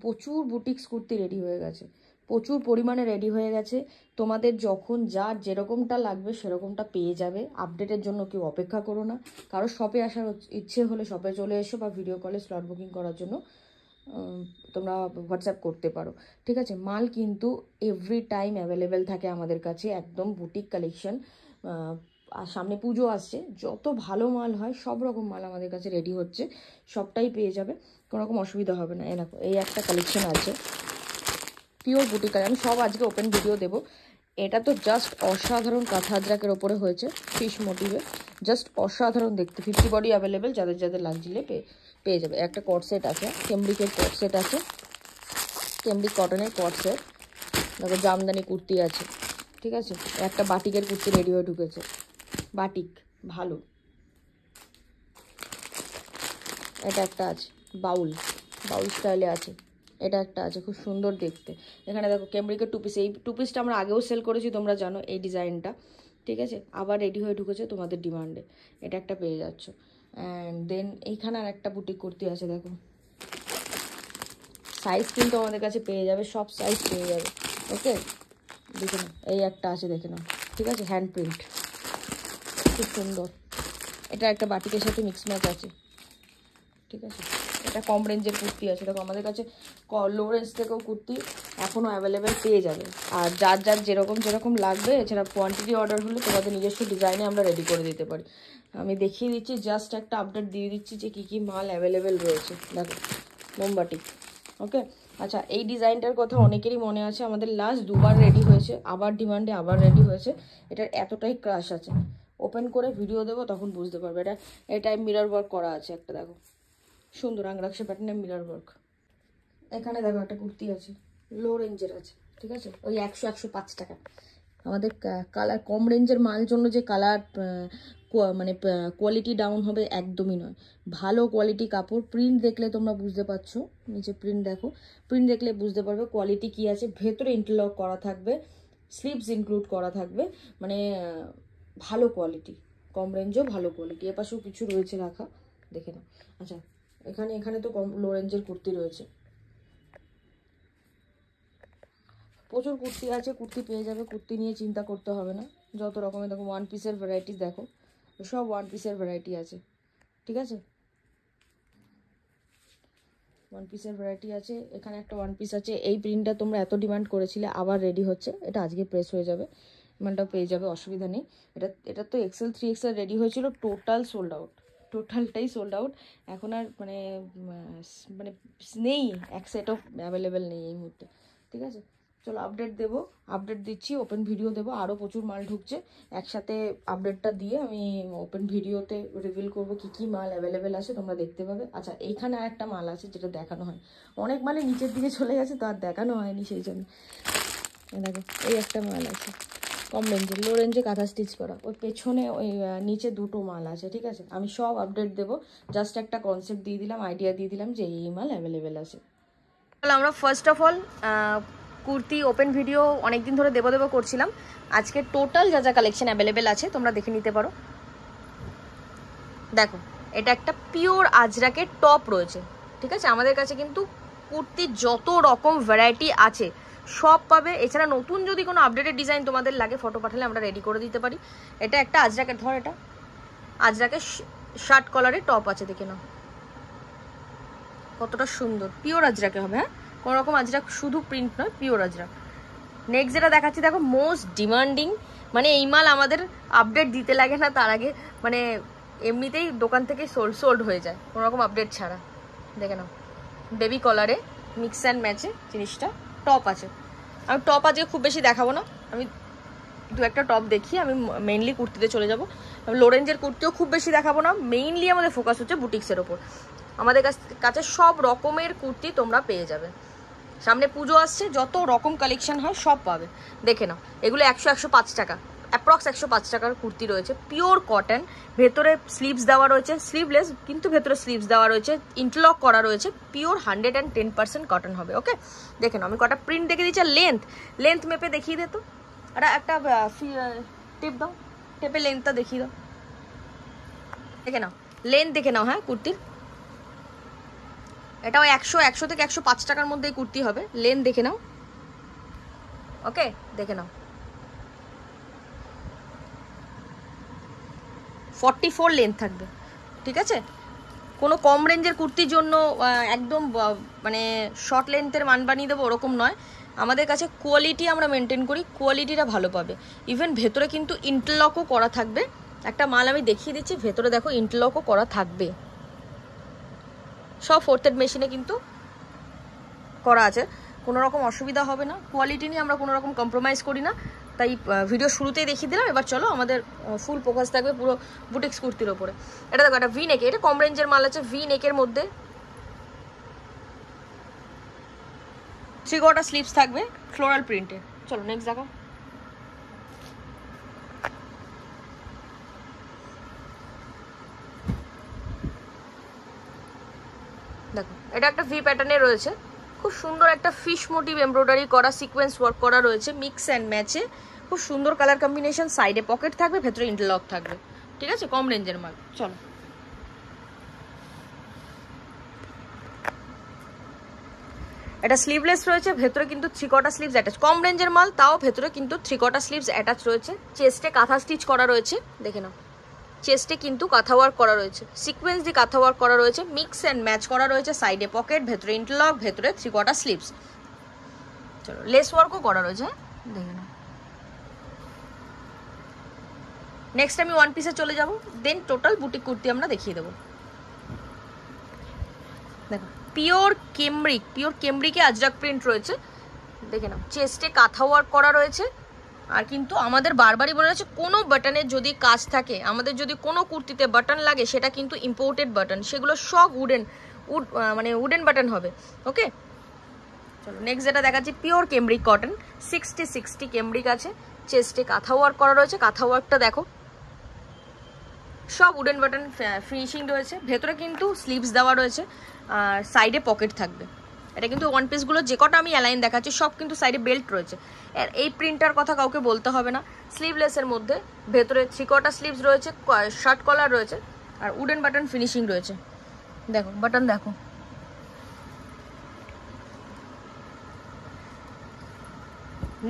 প্রচুর boutiques kurti ready হয়ে গেছে, প্রচুর পরিমাণে রেডি হয়ে গেছে। তোমাদের যখন যার যেরকমটা লাগবে সেরকমটা পেয়ে যাবে। আপডেটের জন্য কেউ অপেক্ষা করো না। কারো শপে আসার ইচ্ছে হলে শপে চলে এসো, বা ভিডিও কলে স্লট বুকিং করার জন্য তোমরা হোয়াটসঅ্যাপ করতে পারো, ঠিক আছে। মাল কিন্তু এভরি টাইম অ্যাভেলেবেল থাকে আমাদের কাছে, একদম বুটিক কালেকশন। আর সামনে পুজো আসছে, যত ভালো মাল হয় সব রকম মাল আমাদের কাছে রেডি হচ্ছে, সবটাই পেয়ে যাবে, কোনো রকম অসুবিধা হবে না। দেখো এই একটা কালেকশন আছে পিওর বুটিক, আমি সব আজকে ওপেন ভিডিও দেবো। এটা তো জাস্ট অসাধারণ কাঁথা আজরাকের ওপরে হয়েছে, ফিশ মোটিভে, জাস্ট অসাধারণ দেখতে। 50 বডি অ্যাভেলেবেল, যাদের যাদের লাগছিলে পেয়ে যাবে। একটা কট সেট আছে, কেমব্রিকের কট সেট আছে, কেমব্রিক কটনের কট সেট। দেখো জামদানি কুর্তি আছে, ঠিক আছে। একটা বাটিকের কুর্তি রেডি হয়ে ঢুকেছে, বাটিক ভালো। এটা একটা আছে বাউল স্টাইলে আছে, এটা একটা আছে খুব সুন্দর দেখতে। এখানে দেখো কেমব্রিকের টু পিস, এই টু পিসটা আমরা আগেও সেল করেছি, তোমরা জানো এই ডিজাইনটা, ঠিক আছে। আবার রেডি হয়ে ঢুকেছে তোমাদের ডিমান্ডে, এটা একটা পেয়ে যাচ্ছ। অ্যান্ড দেন এইখানে আর একটা বুটিক কুর্তি আছে, দেখো সাইজ কিন্তু আমাদের কাছে পেয়ে যাবে, সব সাইজ পেয়ে যাবে, ওকে। দেখে নাও এই একটা আছে, দেখে নাও, ঠিক আছে, হ্যান্ড প্রিন্ট, খুব সুন্দর। এটা একটা বাটিকের সাথে মিক্স ম্যাচ আছে, ঠিক আছে। এটা কম রেঞ্জের কুর্তি আছে, দেখো আমাদের কাছে লো রেঞ্জ থেকেও কুর্তি এখনও অ্যাভেলেবেল পেয়ে যাবে। আর যার যার যেরকম লাগবে, এছাড়া কোয়ান্টিটি অর্ডার হলে তোমাদের নিজস্ব ডিজাইনে আমরা রেডি করে দিতে পারি। আমি দেখিয়ে দিচ্ছি, জাস্ট একটা আপডেট দিয়ে দিচ্ছি যে কী কী মাল অ্যাভেলেবেল রয়েছে। দেখো মোমবাটি, ওকে। আচ্ছা, এই ডিজাইনটার কথা অনেকেরই মনে আছে, আমাদের লাস্ট দুবার রেডি হয়েছে, আবার ডিমান্ডে আবার রেডি হয়েছে। এটার এতটাই ক্রাশ আছে, ওপেন করে ভিডিও দেবো তখন বুঝতে পারবে। এটা মিরর ওয়ার্ক করা আছে একটা, দেখো সুন্দর আংরাক্সা প্যাটার্নের মিরর ওয়ার্ক। এখানে দেখো একটা কুর্তি আছে, লো রেঞ্জের আছে, ঠিক আছে, ওই 100-105 টাকা। আমাদের কালার কম রেঞ্জের মাল জন্য যে কালার মানে কোয়ালিটি ডাউন হবে একদমই নয়, ভালো কোয়ালিটি কাপড়। প্রিন্ট দেখলে তোমরা বুঝতে পারছো, নিচে প্রিন্ট দেখো, প্রিন্ট দেখলে বুঝতে পারবে কোয়ালিটি কি আছে। ভেতরে ইন্টারলক করা থাকবে, স্লিভস ইনক্লুড করা থাকবে, মানে ভালো কোয়ালিটি, কম রেঞ্জও ভালো কোয়ালিটি। এপাশেও কিছু রয়েছে রাখা, দেখে নাও। আচ্ছা, এখানে তো কম লো রেঞ্জের কুর্তি রয়েছে, প্রচুর কুর্তি আছে, কুর্তি পেয়ে যাবে, কুর্তি নিয়ে চিন্তা করতে হবে না। যত রকমের দেখো ওয়ান পিসের ভ্যারাইটিস, দেখো সব ওয়ান পিসের ভ্যারাইটি আছে, ঠিক আছে, ওয়ান পিসের ভ্যারাইটি আছে। এখানে একটা ওয়ান পিস আছে, এই প্রিন্টটা তোমরা এত ডিমান্ড করেছিলে, আবার রেডি হচ্ছে, এটা আজকে প্রেস হয়ে যাবে, মালটাও পেয়ে যাবে, অসুবিধা নেই। এটা তো XL 3XL রেডি হয়েছিল, টোটাল সোল্ড আউট, টোটালটাই সোল্ড আউট। এখন আর মানে নেই, এক সেটও অ্যাভেলেবেল নেই এই মুহূর্তে, ঠিক আছে। চলো আপডেট দেবো, আপডেট দিচ্ছি, ওপেন ভিডিও দেবো, আরও প্রচুর মাল ঢুকছে, একসাথে আপডেটটা দিয়ে আমি ওপেন ভিডিওতে রিভিল করবো কী কী মাল অ্যাভেলেবেল আছে, তোমরা দেখতে পাবে। আচ্ছা, এইখানে আর একটা মাল আছে যেটা দেখানো হয়, অনেক মালে নিচের দিকে চলে গেছে তো আর দেখানো হয়নি, সেই জন্য। দেখো এই একটা মাল আছে কম রেঞ্জে, লো রেঞ্জে কাঁথা স্টিচ করা, ওই পেছনে ওই নিচে দুটো মাল আছে, ঠিক আছে। আমি সব আপডেট দেবো, জাস্ট একটা কনসেপ্ট দিয়ে দিলাম, আইডিয়া দিয়ে দিলাম যে এই মাল অ্যাভেলেবেল আছে। আমরা first of all kurti open video অনেকদিন ধরে দেবো করছিলাম, আজকে টোটাল যা যা কালেকশন অ্যাভেলেবেল আছে তোমরা দেখে নিতে পারো। দেখো এটা একটা পিওর আজরাকের টপ রয়েছে, ঠিক আছে। আমাদের কাছে কিন্তু কুর্তির যত রকম ভ্যারাইটি আছে সব পাবে। এছাড়া নতুন যদি কোনো আপডেটেড ডিজাইন তোমাদের লাগে, ফটো পাঠালে আমরা রেডি করে দিতে পারি। এটা একটা আজরাকের, ধর এটা আজরাকের শার্ট কলারের টপ আছে, দেখে নাও কতটা সুন্দর, পিওর আজরাকে হবে, হ্যাঁ, কোনো রকম আজরাক শুধু প্রিন্ট নয়, পিওর আজরাক। নেক্সট যেটা দেখাচ্ছি, দেখো মোস্ট ডিমান্ডিং, মানে এই মাল আমাদের আপডেট দিতে লাগে না, তার আগে মানে এমনিতেই দোকান থেকে সোল্ড হয়ে যায় কোনো রকম আপডেট ছাড়া। দেখে নাও বেবি কলারে মিক্স অ্যান্ড ম্যাচে জিনিসটা, টপ আছে। আমি টপ আজকে খুব বেশি দেখাবো না, আমি দু একটা টপ দেখি, আমি মেইনলি কুর্তিতে চলে যাবো। লো রেঞ্জের কুর্তিও খুব বেশি দেখাবো না, মেইনলি আমাদের ফোকাস হচ্ছে বুটিক্সের ওপর। আমাদের কাছে সব রকমের কুর্তি তোমরা পেয়ে যাবে, সামনে পুজো আসছে, যত রকম কালেকশন হয় সব পাবে। দেখে নাও এগুলো 100-105 টাকা, অ্যাপ্রক্স 105 টাকার কুর্তি রয়েছে, পিওর কটন, ভেতরে স্লিভস দেওয়া রয়েছে, স্লিভলেস কিন্তু ভেতরে স্লিভস দেওয়া রয়েছে, ইন্টারলক করা রয়েছে, পিওর 110% কটন হবে, ওকে। দেখে নাও আমি কটা প্রিন্ট দেখে দিচ্ছি, লেন্থ মেপে দেখিয়ে দে তো, একটা টিপ দাও, টেপে লেন্থটা দেখিয়ে দাও, দেখে নাও লেন্থ দেখে নাও, হ্যাঁ কুর্তির এটাও 100 থেকে 105 টাকার মধ্যেই কুর্তি হবে। লেন্থ দেখে নাও, ওকে দেখে নাও, 44 লেন্থ থাকবে, ঠিক আছে। কোনো কম রেঞ্জের কুর্তির জন্য একদম মানে শর্ট লেন্থের মান বানিয়ে দেবো ওরকম নয়, আমাদের কাছে কোয়ালিটি আমরা মেনটেন করি, কোয়ালিটিটা ভালো পাবে। ইভেন ভেতরে কিন্তু ইন্টারলকও করা থাকবে, একটা মাল আমি দেখিয়ে দিচ্ছি, ভেতরে দেখো ইন্টারলকও করা থাকবে, সব ফোর্থেড মেশিনে কিন্তু করা আছে, কোনো রকম অসুবিধা হবে না। কোয়ালিটি নিয়ে আমরা কোনো রকম কম্প্রোমাইজ করি না, তাই ভিডিও শুরুতেই দেখিয়ে দিলাম। এবার চলো আমাদের ফুল ফোকাস থাকবে পুরো বুটিক্স কুর্তির ওপরে। এটা দেখো একটা ভি নেকে, এটা কম রেঞ্জের মাল আছে, ভি নেকের মধ্যে 3/4 স্লিভস থাকবে ফ্লোরাল প্রিন্টে। চলো নেক্সট দেখো। দেখো এটা একটা ভি প্যাটার্নে রয়েছে, খুব সুন্দর একটা ফিশ মোটিভ এমব্রয়ডারি করা, সিকোয়েন্স ওয়ার্ক করা রয়েছে, মিক্স অ্যান্ড ম্যাচে, খুব সুন্দর কালার কম্বিনেশন, সাইডে পকেট থাকবে, ভেতরে ইন্টারলক থাকবে, ঠিক আছে, কম রেঞ্জের মাল। চলো এটা স্লিভলেস রয়েছে, ভেতরে কিন্তু 3/4 স্লিভস অ্যাটাচ, কম রেঞ্জের মাল তাও ভেতরে কিন্তু 3/4 স্লিভস অ্যাটাচ রয়েছে। চেস্টে কাঁথা স্টিচ করা রয়েছে, দেখে নাও, চেস্টে কিন্তু কাঁথা ওয়ার্ক করা রয়েছে, সিকোয়েন্স দিয়ে কাঁথা ওয়ার্ক করা রয়েছে, মিক্স অ্যান্ড ম্যাচ করা রয়েছে, সাইডে পকেট, ভেতরে ইন্টারলক, ভেতরে 3/4 স্লিভস। চলো লেস ওয়ার্কও করা রয়েছে, দেখে নাও। নেক্সট আমি ওয়ান পিসে চলে যাব, দেন টোটাল বুটিক কুর্তি আমরা দেখিয়ে দেবো। দেখো পিওর কেমব্রিকে আজরাক প্রিন্ট রয়েছে, দেখে নাও, চেস্টে কাঁথা ওয়ার্ক করা রয়েছে। আর কিন্তু আমাদের বারবারই বলে রয়েছে, কোনো বাটনের যদি কাজ থাকে, আমাদের যদি কোনো কুর্তিতে বাটন লাগে, সেটা কিন্তু ইম্পোর্টেড বাটন, সেগুলো সব মানে উডেন বাটন হবে, ওকে। চলো নেক্সট যেটা দেখাচ্ছি, পিওর কেমব্রিক কটন, 60 কেমব্রিক আছে, চেস্টে কাঁথা ওয়ার্ক করা রয়েছে, কাঁথা ওয়ার্কটা দেখো, সব উডেন বাটন ফিনিশিং রয়েছে, ভেতরে কিন্তু স্লিভস দেওয়া রয়েছে, আর সাইডে পকেট থাকবে। এটা কিন্তু ওয়ান পিসগুলো যে কটা আমি অ্যালাইন দেখাচ্ছি সব কিন্তু সাইডে বেল্ট রয়েছে, আর এই প্রিন্টার কথা কাউকে বলতে হবে না। স্লিভলেসের মধ্যে ভেতরে 3/4 স্লিভস রয়েছে, শার্ট কলার রয়েছে, আর উডেন বাটন ফিনিশিং রয়েছে, দেখো বাটন দেখো।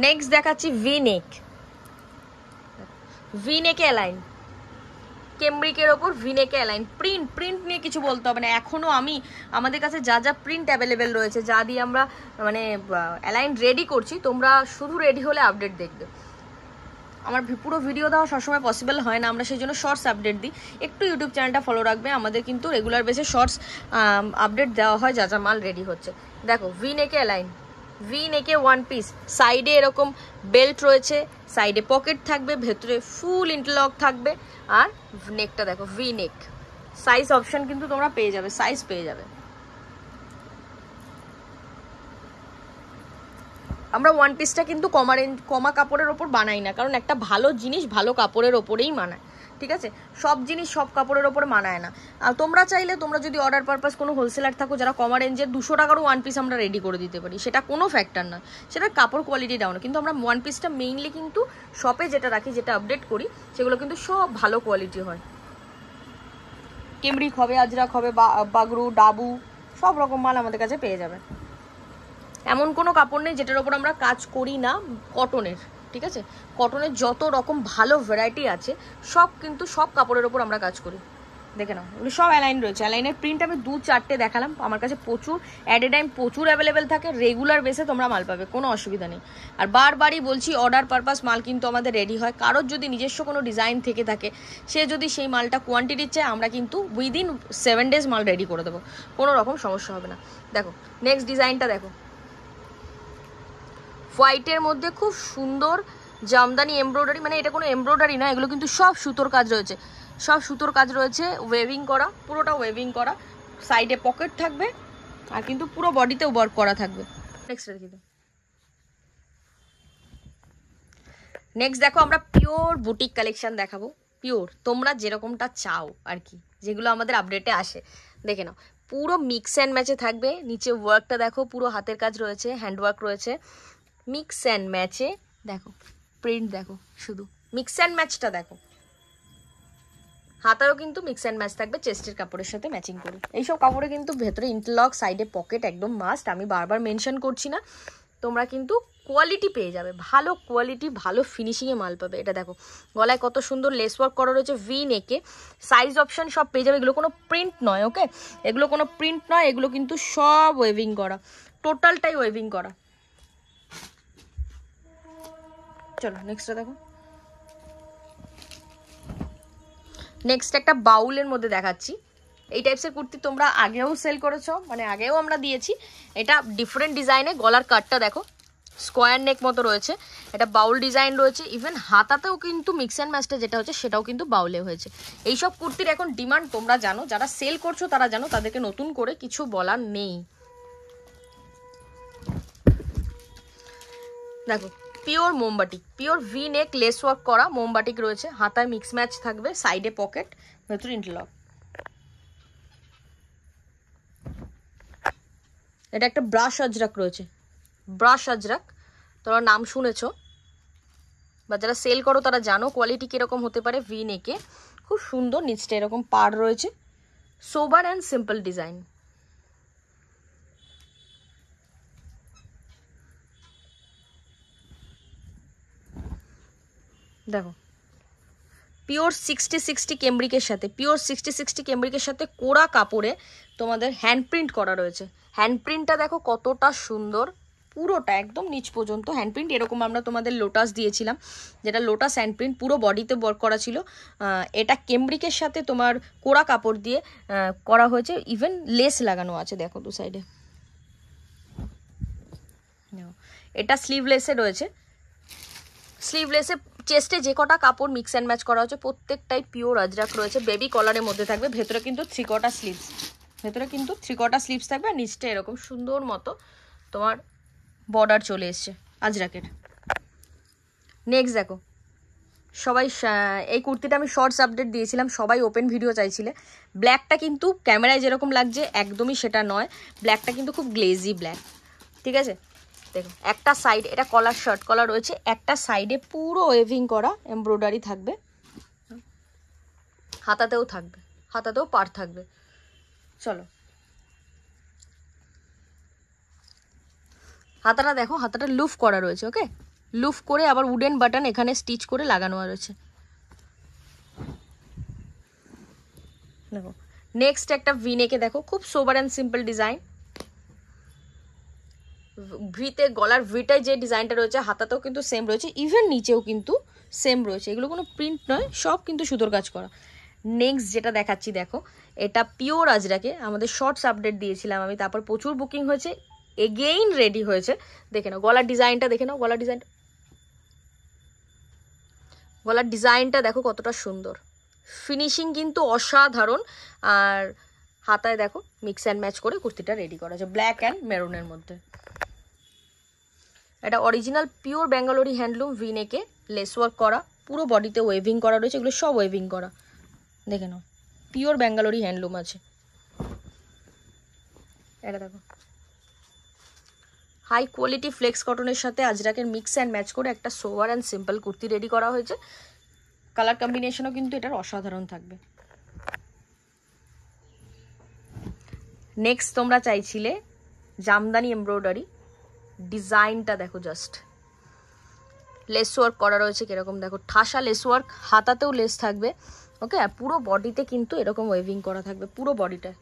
নেক্সট দেখাচ্ছি ভি নেকে অ্যালাইন, কেমব্রিকের ওপর ভিনেকে অ্যালাইন, প্রিন্ট নিয়ে কিছু বলতে হবে না। এখনও আমাদের কাছে যা প্রিন্ট অ্যাভেলেবেল রয়েছে, যা দিয়ে আমরা মানে অ্যালাইন রেডি করছি, তোমরা শুধু রেডি হলে আপডেট দেখবে। আমার পুরো ভিডিও দেওয়া সবসময় পসিবল হয় না, আমরা সেই জন্য শর্টস আপডেট দিই। একটু ইউটিউব চ্যানেলটা ফলো রাখবে, আমাদের কিন্তু রেগুলার বেসে শর্টস আপডেট দেওয়া হয় যা মাল রেডি হচ্ছে। দেখো ভি নেকে অ্যালাইন, ভি নেকে ওয়ান পিস, সাইডে এরকম বেল্ট রয়েছে, সাইডে পকেট থাকবে, ভেতরে ফুল ইন্টারলক থাকবে, আর নেকটা দেখো ভি নেক। সাইজ অপশন কিন্তু তোমরা পেয়ে যাবে, সাইজ পেয়ে যাবে। আমরা ওয়ান পিসটা কিন্তু কমা কাপড়ের ওপর বানাই না, কারণ একটা ভালো জিনিস ভালো কাপড়ের ওপরেই মানায়, ঠিক আছে। সব জিনিস সব কাপড়ের ওপর মানায় না। আর তোমরা চাইলে, তোমরা যদি অর্ডার পারপাস কোনো হোলসেলার থাকো যারা কমা রেঞ্জের, 200 টাকারও ওয়ান পিস আমরা রেডি করে দিতে পারি, সেটা কোনো ফ্যাক্টর না, সেটা কাপড় কোয়ালিটি ডাউন। কিন্তু আমরা ওয়ান পিসটা মেইনলি কিন্তু শপে যেটা রাখি, যেটা আপডেট করি, সেগুলো কিন্তু সব ভালো কোয়ালিটি হয়। কেমব্রিক হবে, আজরাক হবে, বাগরু, ডাবু, সব রকম মাল আমাদের কাছে পেয়ে যাবে। এমন কোনো কাপড় নেই যেটার ওপর আমরা কাজ করি না, কটনের, ঠিক আছে। কটনের যত রকম ভালো ভ্যারাইটি আছে, সব কাপড়ের ওপর আমরা কাজ করি, দেখে নাও। ওগুলো সব অ্যালাইন রয়েছে, অ্যালাইনের প্রিন্ট আমি 2-4টে দেখালাম, আমার কাছে প্রচুর অ্যাট এ টাইম প্রচুর অ্যাভেলেবেল থাকে, রেগুলার বেসে তোমরা মাল পাবে, কোনো অসুবিধা নেই। আর বারবারই বলছি, অর্ডার পারপাস মাল কিন্তু আমাদের রেডি হয়। কারোর যদি নিজস্ব কোনো ডিজাইন থেকে থাকে, সে যদি সেই মালটা কোয়ান্টিটি চায়, আমরা কিন্তু উইদিন 7 days মাল রেডি করে দেবো, কোনো রকম সমস্যা হবে না। দেখো নেক্সট ডিজাইনটা দেখো, হোয়াইটের মধ্যে খুব সুন্দর জামদানি এমব্রয়ডারি, মানে এটা কোনো এমব্রয়ডারি না, এগুলো কিন্তু সব সুতোর কাজ রয়েছে, সব সুতোর কাজ রয়েছে, ওয়েভিং করা, পুরোটা ওয়েভিং করা, সাইডে পকেট থাকবে, আর কিন্তু পুরো বডিতেও ওয়ার্ক করা থাকবে। নেক্সট দেখো, আমরা পিওর বুটিক কালেকশন দেখাবো, পিওর তোমরা যেরকমটা চাও আর কি, যেগুলো আমাদের আপডেটে আসে, দেখে নাও। পুরো মিক্স অ্যান্ড ম্যাচে থাকবে, নিচে ওয়ার্কটা দেখো, পুরো হাতের কাজ রয়েছে, হ্যান্ডওয়ার্ক রয়েছে, মিক্স অ্যান্ড ম্যাচে দেখো, প্রিন্ট দেখো, শুধু মিক্স অ্যান্ড ম্যাচটা দেখো, হাতায়ও কিন্তু মিক্স অ্যান্ড ম্যাচ থাকবে চেস্টের কাপড়ের সাথে ম্যাচিং করে। এইসব কাপড়ে কিন্তু ভেতরে ইন্টারলক, সাইডে পকেট একদম মাস্ট। আমি বারবার মেনশন করছি না, তোমরা কিন্তু কোয়ালিটি পেয়ে যাবে, ভালো কোয়ালিটি, ভালো ফিনিশিংয়ে মাল পাবে। এটা দেখো গলায় কত সুন্দর লেস ওয়ার্ক করা রয়েছে, ভি নেকে, সাইজ অপশন সব পেয়ে যাবে। এগুলো কোনো প্রিন্ট নয়, ওকে, এগুলো কোনো প্রিন্ট নয়, এগুলো কিন্তু সব ওয়েভিং করা, টোটালটাই ওয়েভিং করা। চলো নেক্সটটা দেখো। নেক্সট একটা বাউলের মধ্যে দেখাচ্ছি। এই টাইপসের কুর্তি তোমরা আগেও সেল করেছো, মানে আগেও আমরা দিয়েছি। এটা ডিফারেন্ট ডিজাইনে, গলার কাটটা দেখো স্কোয়ার নেক মতো রয়েছে, এটা বাউল ডিজাইন রয়েছে। ইভেন হাতাতেও কিন্তু মিক্স অ্যান্ড ম্যাচটা যেটা হচ্ছে সেটাও কিন্তু বাউলে হয়েছে। এইসব কুর্তির এখন ডিমান্ড তোমরা জানো, যারা সেল করছো তারা জানো, তাদেরকে নতুন করে কিছু বলার নেই। দেখো পিওর মোমবাটিক, pure V neck lace work করা মোমবাটিক রয়েছে, হাতায় মিক্স ম্যাচ থাকবে, সাইডে পকেট, ভেতরে ইন্টারলক। এটা একটা ব্রাশ আজরাক রয়েছে, ব্রাশ আজরাক, তোমরা নাম শুনেছো বা যারা সেল করো তারা জানো কোয়ালিটি কিরকম হতে পারে। ভি নেকে খুব সুন্দর, নিচটা এরকম পাড় রয়েছে, সোবার অ্যান্ড সিম্পল ডিজাইন। দেখো পিওর 60-60 কেমব্রিকের সাথে, পিওর 60-60 কেমব্রিকের সাথে কোরা কাপড়ে তোমাদের হ্যান্ড প্রিন্ট করা রয়েছে। হ্যান্ড প্রিন্টটা দেখো কতটা সুন্দর, পুরোটা একদম নিচ পর্যন্ত হ্যান্ড প্রিন্ট। এরকম আমরা তোমাদের লোটাস দিয়েছিলাম, যেটা লোটাস হ্যান্ড প্রিন্ট পুরো বডিতে ওয়ার্ক করা ছিল। এটা কেমব্রিকের সাথে তোমার কোরা কাপড় দিয়ে করা হয়েছে, ইভেন লেস লাগানো আছে দেখো দু সাইডে। এটা স্লিভলেসে রয়েছে, স্লিভলেসে চেস্টে যে কটা কাপড় মিক্স অ্যান্ড ম্যাচ করা হচ্ছে প্রত্যেকটাই পিওর আজরাক রয়েছে, বেবি কলারের মধ্যে থাকবে। ভেতরে কিন্তু 3/4 স্লিভস, ভেতরে কিন্তু 3/4 স্লিভস থাকবে, আর নিচটা এরকম সুন্দর মতো তোমার বর্ডার চলে এসছে আজরাকের। নেক্সট দেখো, সবাই এই কুর্তিটা আমি শর্টস আপডেট দিয়েছিলাম, সবাই ওপেন ভিডিও চাইছিলে। ব্ল্যাকটা কিন্তু ক্যামেরায় যেরকম লাগছে একদমই সেটা নয়, ব্ল্যাকটা কিন্তু খুব গ্লেজি ব্ল্যাক, ঠিক আছে। দেখো একটা সাইড, এটা কলার শার্ট কলার রয়েছে, একটা সাইডে পুরো ওয়েভিং করা এমব্রয়ডারি থাকবে, হাতাতেও থাকবে, হাতাতেও পার থাকবে। চলো হাতাটা দেখো, হাতাটা লুফ করা রয়েছে, ওকে, লুফ করে আবার উডেন বাটন এখানে স্টিচ করে লাগানো রয়েছে। দেখো নেক্সট একটা ভি নেকে দেখো, খুব সোবার অ্যান্ড সিম্পল ডিজাইন। ভিতে গলার ভিটায় যে ডিজাইনটা রয়েছে হাতাতেও কিন্তু সেম রয়েছে, ইভেন নিচেও কিন্তু সেম রয়েছে। এগুলো কোনো প্রিন্ট নয়, সব কিন্তু সুতোর কাজ করা। নেক্সট যেটা দেখাচ্ছি দেখো, এটা পিওর আজরাকে, আমাদের শর্টস আপডেট দিয়েছিলাম আমি, তারপর প্রচুর বুকিং হয়েছে, এগেইন রেডি হয়েছে। দেখে নাও গলার ডিজাইনটা, দেখে নাও গলার ডিজাইনটা, গলার ডিজাইনটা দেখো কতটা সুন্দর, ফিনিশিং কিন্তু অসাধারণ। আর হাতায় দেখো মিক্স অ্যান্ড ম্যাচ করে কুর্তিটা রেডি করা আছে ব্ল্যাক অ্যান্ড মেরুনের মধ্যে। এটা অরিজিনাল পিওর ব্যাঙ্গালোরি হ্যান্ডলুম ভি নেকে লেস ওয়ার্ক করা, পুরো বডিতে ওয়েভিং করা রয়েছে, এগুলো সব ওয়েভিং করা, দেখে নাও পিওর ব্যাঙ্গালোরি হ্যান্ডলুম আছে। এটা দেখো হাই কোয়ালিটি ফ্লেক্স কটনের সাথে আজরাকের মিক্স অ্যান্ড ম্যাচ করে একটা sober and simple kurti ready করা হয়েছে। কালার কম্বিনেশনও কিন্তু এটার অসাধারণ থাকবে। নেক্সট তোমরা চাইছিলে জামদানি এমব্রয়ডারি, ডিজাইনটা দেখো জাস্ট, লেস ওয়ার্ক করা রয়েছে কিরকম দেখো, ঠাসা লেস ওয়ার্ক, হাতাতেও লেস থাকবে, ওকে, আর পুরো বডিতে কিন্তু এরকম ওয়েভিং করা থাকবে পুরো বডিটা।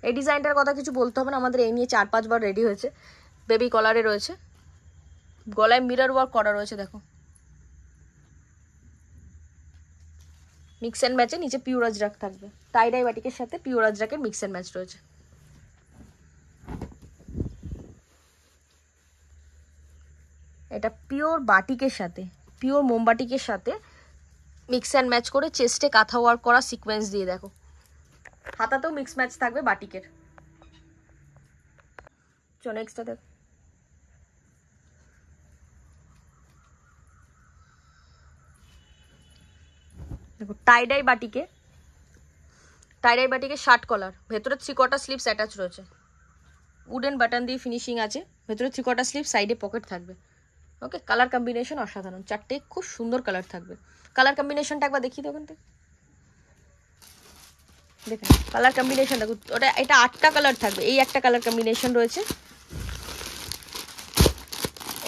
এই ডিজাইনটার কথা কিছু বলতে হবে না, আমাদের এই নিয়ে 4-5 বার রেডি হয়েছে। বেবি কলারে রয়েছে, গলায় মিরর ওয়ার্ক করা রয়েছে দেখো, মিক্স অ্যান্ড ম্যাচে নিচে পিওর আজরাক থাকবে, টাইডাই বাটিকের সাথে পিওর আজরাকের মিক্স অ্যান্ড ম্যাচ রয়েছে। এটা পিওর বাটিকের সাথে, পিওর মোমবাটিকের সাথে মিক্স অ্যান্ড ম্যাচ করে চেস্টে কাঁথা ওয়ার্ক করা সিকোয়েন্স দিয়ে দেখো, হাতাতেও মিক্স ম্যাচ থাকবে বাটিকের। চলো নেক্সটটা দেখো, দেখো টাইডাই বাটিকে, টাইডাই বাটিকে শার্ট কলার, ভেতরে 3/4 স্লিভস অ্যাটাচ রয়েছে, উডেন বাটন দিয়ে ফিনিশিং আছে, ভেতরে 3/4 স্লিভ, সাইডে পকেট থাকবে। ওকে, কালার কম্বিনেশন অসাধারণ, 4টে খুব সুন্দর কালার থাকবে। কালার কম্বিনেশনটা একবার দেখিয়ে দেবেন তো, দেখুন কালার কম্বিনেশন দেখুন, ওটা এটা 8টা কালার থাকবে। এই একটা কালার কম্বিনেশন রয়েছে,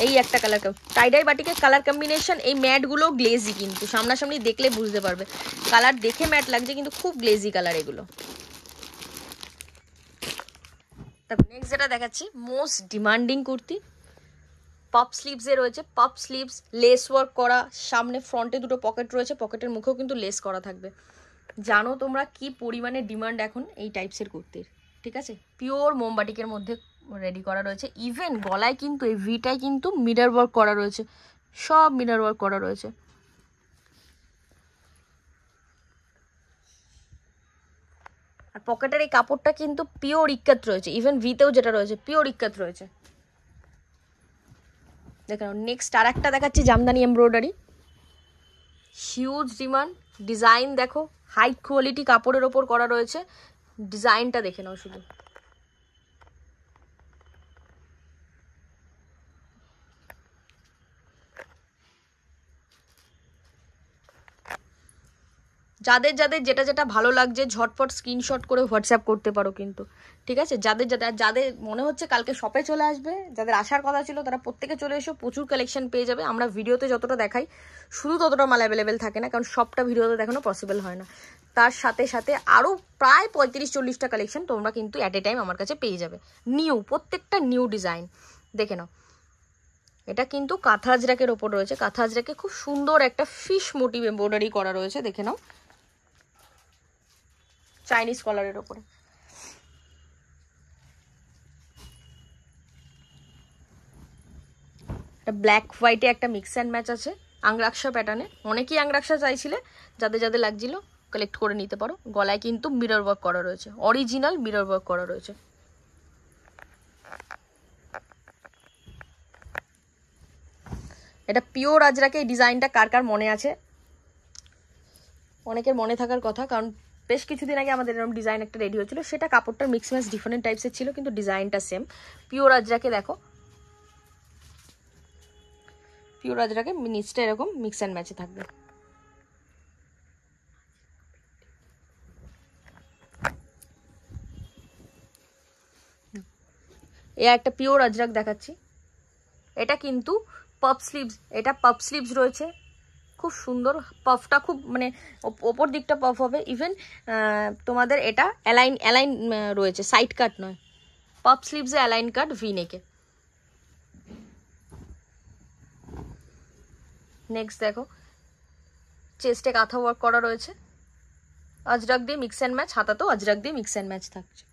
এই একটা কালার, টাইডাই বাটিকের কালার কম্বিনেশন। এই ম্যাটগুলো গ্লেজি, কিন্তু সামনাসামনি দেখলে বুঝতে পারবে, কালার দেখে ম্যাট লাগছে কিন্তু খুব গ্লেজি কালার এগুলো। তারপর নেক্সট যেটা দেখাচ্ছি, মোস্ট ডিমান্ডিং কুর্তি, পপ স্লিভসে রয়েছে। পপ স্লিভস, লেস ওয়ার্ক করা, সামনে ফ্রন্টে দুটো পকেট রয়েছে, পকেটের মুখেও কিন্তু লেস করা থাকবে। জানো তোমরা কি পরিমাণে ডিমান্ড এখন এই টাইপসের কুর্তির, ঠিক আছে? পিওর মোমবাটিকের মধ্যে রেডি করা রয়েছে। ইভেন গলায় কিন্তু এই ভিটায় কিন্তু মিরর ওয়ার্ক করা রয়েছে, সব মিরর ওয়ার্ক করা রয়েছে। আর পকেটের এই কাপড়টা কিন্তু পিওর ইক্কাত রয়েছে, ইভেন ভিতেও যেটা রয়েছে পিওর ইক্কাত রয়েছে। দেখো নেক্সট আর একটা দেখাচ্ছি, Jamdani embroidery, huge demand. Design দেখো, হাই কোয়ালিটি কাপড়ের ওপর করা রয়েছে, ডিজাইনটা দেখে নাও শুধু। যাদের যাদের যেটা যেটা ভালো লাগছে ঝটপট স্ক্রিনশট করে হোয়াটসঅ্যাপ করতে পারো কিন্তু, ঠিক আছে? যাদের যাদের যাদের মনে হচ্ছে কালকে শপে চলে আসবে, যাদের আসার কথা ছিল তারা প্রত্যেকে চলে এসো, প্রচুর কালেকশন পেয়ে যাবে। আমরা ভিডিওতে যতটা দেখাই শুধু ততটা মাল অ্যাভেলেবেল থাকে না, কারণ সবটা ভিডিওতে দেখানো পসিবল হয় না। তার সাথে সাথে আরও প্রায় 35-40টা কালেকশন তোমরা কিন্তু অ্যাট এ টাইম আমার কাছে পেয়ে যাবে, নিউ, প্রত্যেকটা নিউ ডিজাইন। দেখে নাও, এটা কিন্তু কাঁথা আজরাকের ওপর রয়েছে। কাঁথা আজরাকে খুব সুন্দর একটা ফিশ মোটিভ এমব্রয়ডারি করা রয়েছে, দেখে নাও, চাইনিজ কলারের ওপরে। এটা ব্ল্যাক হোয়াইটে একটা মিক্স অ্যান্ড ম্যাচ আছে, আংরাক্সা প্যাটার্নে। অনেকেই আংরাক্সা চাইছিলে, যাদের যাদের লাগছিল কালেক্ট করে নিতে পারো। গলায় কিন্তু মিরর ওয়ার্ক করা রয়েছে, অরিজিনাল মিরর ওয়ার্ক করা রয়েছে। এটা পিওর আজরাকে। এই ডিজাইনটা কার কার মনে আছে? অনেকের মনে থাকার কথা, কারণ বেশ কিছুদিন আগে আমাদের এরকম ডিজাইন একটা রেডি হয়েছিল, সেটা কাপড়টার মিক্স ম্যাচ ডিফারেন্ট টাইপসের ছিল, কিন্তু ডিজাইনটা সেম। পিওর আজরাকে দেখো, পিওর আজরাকে নিচটা এরকম মিক্স অ্যান্ড ম্যাচে থাকবে। এ একটা পিওর আজরাক দেখাচ্ছি, এটা কিন্তু পাফ স্লিভস, এটা পাফ স্লিভস রয়েছে, খুব সুন্দর। পাফটা খুব মানে ওপর দিকটা পাফ হবে। ইভেন তোমাদের এটা অ্যালাইন অ্যালাইন রয়েছে, সাইড কাট নয়, পাফ স্লিভসে অ্যালাইন কাট ভি নেকে। নেক্সট দেখো, চেস্টে কাঁথা ওয়ার্ক করা রয়েছে, আজরাক দিয়ে মিক্স অ্যান্ড ম্যাচ, হাতাতেও আজরাক দিয়ে মিক্স অ্যান্ড ম্যাচ থাকছে।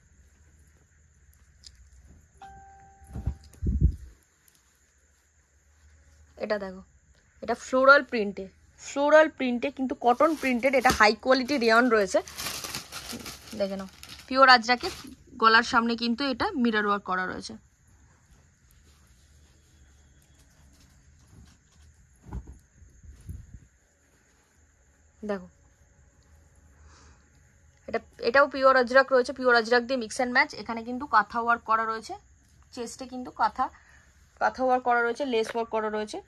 এটা দেখো, এটা ফ্লোরাল প্রিন্টে, ফ্লোরাল প্রিন্টে কিন্তু কটন প্রিন্টেড, এটা হাই কোয়ালিটি রেয়ন রয়েছে, দেখে নাও। পিওর আজরাকে গলার সামনে কিন্তু এটা মিরর ওয়ার্ক করা রয়েছে। দেখো এটাও পিওর আজরাক রয়েছে, পিওর আজরাক দিয়ে মিক্স অ্যান্ড ম্যাচ। এখানে কিন্তু কাঁথা ওয়ার্ক করা রয়েছে, চেস্টে কিন্তু কাঁথা ওয়ার্ক করা রয়েছে, লেস ওয়ার্ক করা রয়েছে,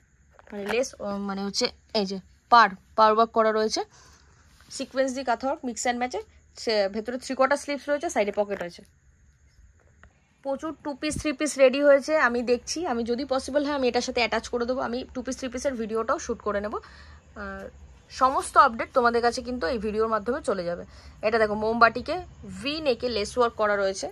মানে লেস মানে হচ্ছে এই যে পার ওয়ার্ক করা রয়েছে, সিকোয়েন্স দিয়ে কাঁথা ওয়ার্ক মিক্স অ্যান্ড ম্যাচে। ভেতরে 3/4 স্লিভস রয়েছে, সাইডে পকেট রয়েছে। প্রচুর 2 পিস 3 পিস রেডি হয়েছে, আমি দেখছি, আমি যদি পসিবল হয় আমি এটার সাথে অ্যাটাচ করে দেবো। আমি 2 পিস 3 পিসের ভিডিওটাও শ্যুট করে নেব। সমস্ত আপডেট তোমাদের কাছে কিন্তু এই ভিডিওর মাধ্যমে চলে যাবে। এটা দেখো, মোমবাটিকে ভি নেকে লেস ওয়ার্ক করা রয়েছে,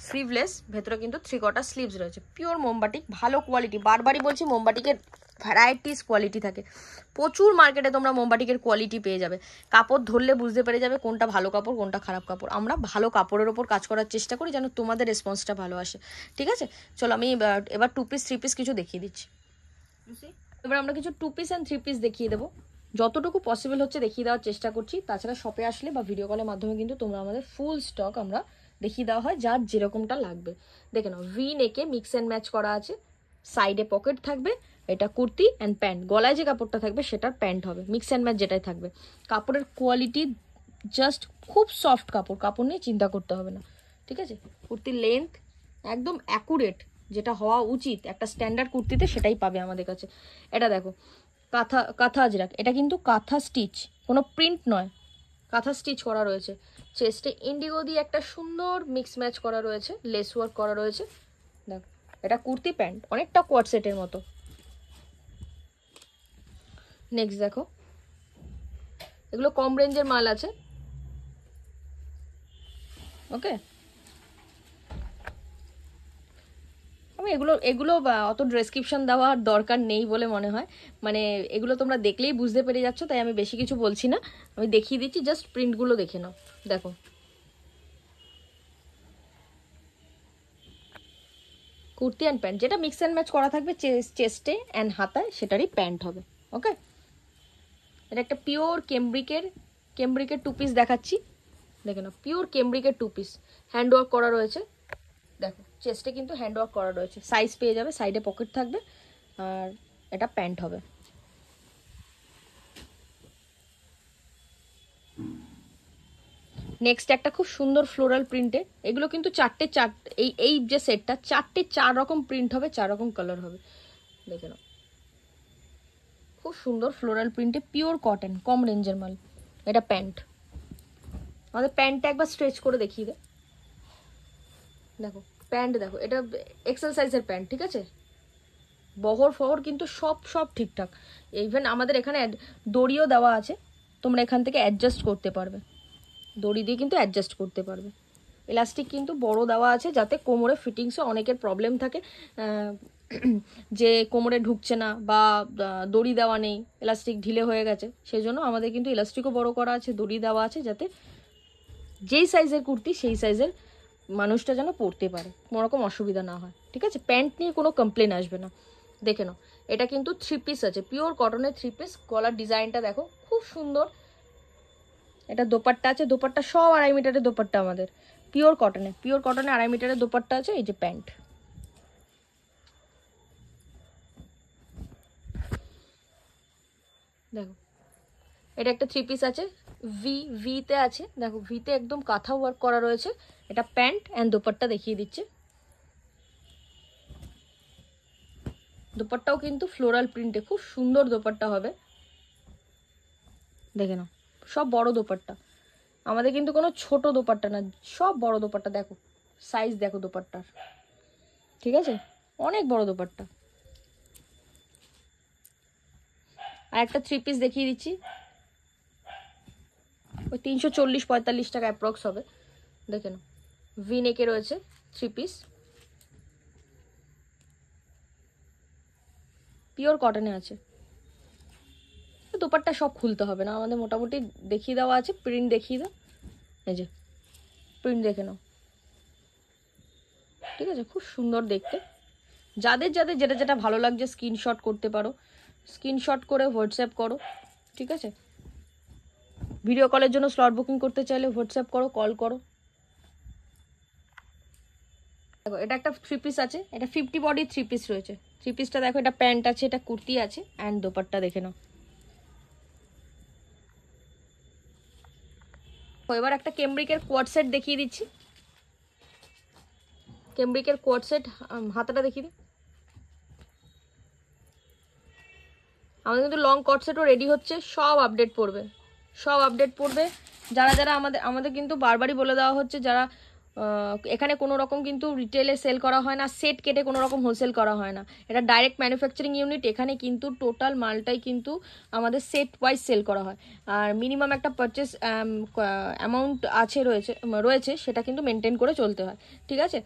স্লিভলেস, ভেতরে কিন্তু 3/4 স্লিভস রয়েছে। পিওর মোমবাটিক, ভালো কোয়ালিটি। বারবারই বলছি, মোমবাটিকের ভ্যারাইটিস কোয়ালিটি থাকে প্রচুর। মার্কেটে তোমরা মোমবাটিকের কোয়ালিটি পেয়ে যাবে, কাপড় ধরলে বুঝতে পেরে যাবে কোনটা ভালো কাপড় কোনটা খারাপ কাপড়। আমরা ভালো কাপড়ের ওপর কাজ করার চেষ্টা করি যেন তোমাদের রেসপন্সটা ভালো আসে, ঠিক আছে? চলো আমি এবার 2 পিস 3 পিস কিছু দেখিয়ে দিচ্ছি। এবার আমরা কিছু 2 পিস অ্যান্ড 3 পিস দেখিয়ে দেবো, যতটুকু পসিবল হচ্ছে দেখিয়ে দেওয়ার চেষ্টা করছি। তাছাড়া শপে আসলে বা ভিডিও কলের মাধ্যমে কিন্তু তোমরা আমাদের ফুল স্টক আমরা দেখিয়ে দেওয়া হয়, যার যেরকমটা লাগবে। দেখে নাও, ভি নেকে মিক্স অ্যান্ড ম্যাচ করা আছে, সাইডে পকেট থাকবে, এটা কুর্তি অ্যান্ড প্যান্ট। গলায় যে কাপড়টা থাকবে সেটার প্যান্ট হবে, মিক্স অ্যান্ড ম্যাচ যেটাই থাকবে। কাপড়ের কোয়ালিটি জাস্ট খুব সফট কাপড়, কাপড় নিয়ে চিন্তা করতে হবে না, ঠিক আছে? কুর্তির লেন্থ একদম অ্যাকুরেট, যেটা হওয়া উচিত একটা স্ট্যান্ডার্ড কুর্তিতে সেটাই পাবে আমাদের কাছে। এটা দেখো কাঁথা, কাঁথা আজরাক, এটা কিন্তু কাঁথা স্টিচ, কোনো প্রিন্ট নয়, কাঁথা স্টিচ করা রয়েছে। চেস্টে ইন্ডিগো দিয়ে একটা সুন্দর মিক্স ম্যাচ করা রয়েছে, লেস ওয়ার্ক করা রয়েছে। দেখো এটা কুর্তি প্যান্ট, অনেকটা কোয়াড সেটের মতো। নেক্সট দেখো, এগুলো কম রেঞ্জের মাল আছে, ওকে। আমি এগুলো অত ডেসক্রিপশন দেওয়ার দরকার নেই বলে মনে হয়, মানে এগুলো তোমরা দেখলেই বুঝতে পেরে যাচ্ছ, তাই আমি বেশি কিছু বলছি না, আমি দেখিয়ে দিচ্ছি, জাস্ট প্রিন্টগুলো দেখে নাও। দেখো কুর্তি অ্যান্ড প্যান্ট, যেটা মিক্স অ্যান্ড ম্যাচ করা থাকবে চেস্টে অ্যান্ড হাতায়, সেটারই প্যান্ট হবে, ওকে। এটা একটা পিওর কেমব্রিকের টু পিস দেখাচ্ছি, দেখে নাও, পিওর কেমব্রিকের টু পিস, হ্যান্ডওয়ার্ক করা রয়েছে। দেখো চেস্টে কিন্তু হ্যান্ডওয়ার্ক করা রয়েছে, সাইজ পেয়ে যাবে, সাইডে পকেট থাকবে, আর এটা প্যান্ট হবে। নেক্সট একটা খুব সুন্দর ফ্লোরাল প্রিন্টে, এগুলো কিন্তু এই যে সেটটা 4 রকম প্রিন্ট হবে, 4 রকম কালার হবে, দেখে নাও, খুব সুন্দর ফ্লোরাল প্রিন্টে, পিওর কটন, কম রেঞ্জের মাল। এটা প্যান্ট, আমাদের প্যান্টটা একবার স্ট্রেচ করে দেখিয়ে দে। দেখো প্যান্ট, দেখো এটা এক্সেল সাইজের প্যান্ট, ঠিক আছে, বহর ফহর কিন্তু সব ঠিকঠাক। ইভেন আমাদের এখানে দড়িও দেওয়া আছে, তোমরা এখান থেকে অ্যাডজাস্ট করতে পারবে, দড়ি দিয়ে কিন্তু অ্যাডজাস্ট করতে পারবে। ইলাস্টিক কিন্তু বড় দেওয়া আছে, যাতে কোমরে ফিটিংসে অনেকের প্রবলেম থাকে, যে কোমরে ঢুকছে না বা দড়ি দেওয়া নেই, ইলাস্টিক ঢিলে হয়ে গেছে, সেই জন্য আমাদের কিন্তু ইলাস্টিকও বড় করা আছে, দড়ি দেওয়া আছে, যাতে যেই সাইজের কুর্তি সেই সাইজের মানুষটা যেন পরতে পারে, কোনো রকম অসুবিধা না হয়, ঠিক আছে। প্যান্ট নিয়ে কোনো কমপ্লেন আসবে না। দেখে নাও, এটা কিন্তু 3 পিস আছে, পিওর কটনের 3 পিস। গলার ডিজাইনটা দেখো খুব সুন্দর। এটা দোপাট্টা আছে, দোপাট্টা সব 2.5 মিটারের দোপাট্টা আমাদের, পিওর কটনে 2.5 মিটারের দোপাট্টা আছে। এই যে প্যান্ট, দেখো এটা একটা 3 পিস আছে, ভিতে আছে, দেখো ভিতে একদম কাঁথা ওয়ার্ক করা রয়েছে। এটা প্যান্ট অ্যান্ড দোপাট্টা দেখিয়ে দিচ্ছে, দোপাট্টাও কিন্তু ফ্লোরাল প্রিন্টে, খুব সুন্দর দোপাট্টা হবে, দেখে নাও, সব বড় দোপাট্টা আমাদের, কিন্তু কোনো ছোট দোপাট্টা না, সব বড় দোপাট্টা। দেখো সাইজ দেখো দোপাট্টার, ঠিক আছে, অনেক বড় দোপাট্টা। আর একটা 3 পিস দেখিয়ে দিচ্ছি, ওই 340-45 টাকা অ্যাপ্রক্স হবে, দেখে নাও, ভি নেকে রয়েছে, 3 পিস, পিওর কটনে আছে। দোপাট্টা সব খুলতে হবে না, আমাদের মোটামুটি দেখিয়ে দেওয়া আছে, প্রিন্ট দেখিয়ে দাও, এই যে প্রিন্ট দেখে নাও, ঠিক আছে, খুব সুন্দর দেখতে। যাদের যেটা ভালো লাগছে স্ক্রিনশট করতে পারো, স্ক্রিনশট করে হোয়াটসঅ্যাপ করো, ঠিক আছে। ভিডিও কলের জন্য স্লট বুকিং করতে চাইলে হোয়াটসঅ্যাপ করো, কল করো। দেখো এটা একটা 3 পিস আছে, এটা 50 বডি 3 পিস রয়েছে। 3 পিসটা দেখো, এটা প্যান্ট আছে, এটা কুর্তি আছে, অ্যান্ড দোপাট্টা দেখে নাও। এবার একটা কেমব্রিকের কোয়াড সেট দেখিয়ে দিচ্ছি, কেমব্রিকের কোয়াড সেট, হাতাটা দেখিয়ে দিই। আমাদের কিন্তু লং কোয়াড সেটও রেডি হচ্ছে, সব আপডেট পড়বে, সব আপডেট পড়বে। যারা আমাদের কিন্তু বারবারই বলে দেওয়া হচ্ছে, যারা এখানে কোনো রকম কিন্তু রিটেলে সেল করা হয় না, সেট কেটে কোনো রকম হোলসেল করা হয় না, এটা ডাইরেক্ট ম্যানুফ্যাকচারিং ইউনিট। এখানে কিন্তু টোটাল মালটাই কিন্তু আমাদের সেট ওয়াইজ সেল করা হয়, আর মিনিমাম একটা পারচেস অ্যামাউন্ট রয়েছে, সেটা কিন্তু মেনটেন করে চলতে হয়, ঠিক আছে।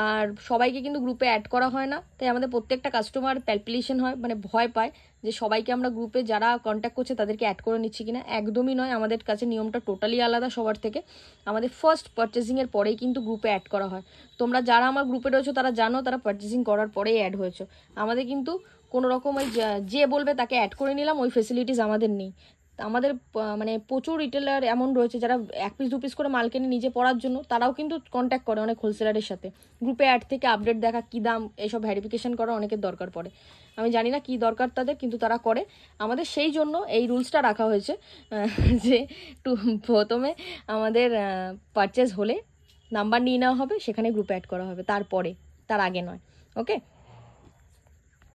আর সবাইকে কিন্তু গ্রুপে অ্যাড করা হয় না, তাই আমাদের প্রত্যেকটা কাস্টমার প্যালপিলেশন হয়, মানে ভয় পায় যে সবাইকে আমরা গ্রুপে যারা কন্ট্যাক্ট করছে তাদেরকে অ্যাড করে নিচ্ছি কিনা। একদমই নয়, আমাদের কাছে নিয়মটা টোটালি আলাদা সবার থেকে। আমাদের ফার্স্ট পারচেসিংয়ের পরেই কিন্তু গ্রুপে অ্যাড করা হয়। তোমরা যারা আমার গ্রুপে রয়েছো তারা জানো, তারা পারচেসিং করার পরেই অ্যাড হয়েছো। আমাদের কিন্তু কোনো রকম ওই যে বলবে তাকে অ্যাড করে নিলাম, ওই ফেসিলিটিস আমাদের নেই। আমাদের মানে প্রচুর রিটেলার এমন রয়েছে যারা 1 পিস 2 পিস করে মাল কেনে নিজে পড়ার জন্য, তারাও কিন্তু কন্ট্যাক্ট করে অনেক হোলসেলারের সাথে। গ্রুপে অ্যাড থেকে আপডেট দেখা, কী দাম, এইসব ভেরিফিকেশন করা অনেকের দরকার পড়ে। আমি জানি না কি দরকার তাদের, কিন্তু তারা করে। আমাদের সেই জন্য এই রুলসটা রাখা হয়েছে যে প্রথমে আমাদের পারচেস হলে নাম্বার নিয়ে নেওয়া হবে, সেখানে গ্রুপে অ্যাড করা হবে, তারপরে তার আগে নয়। ওকে।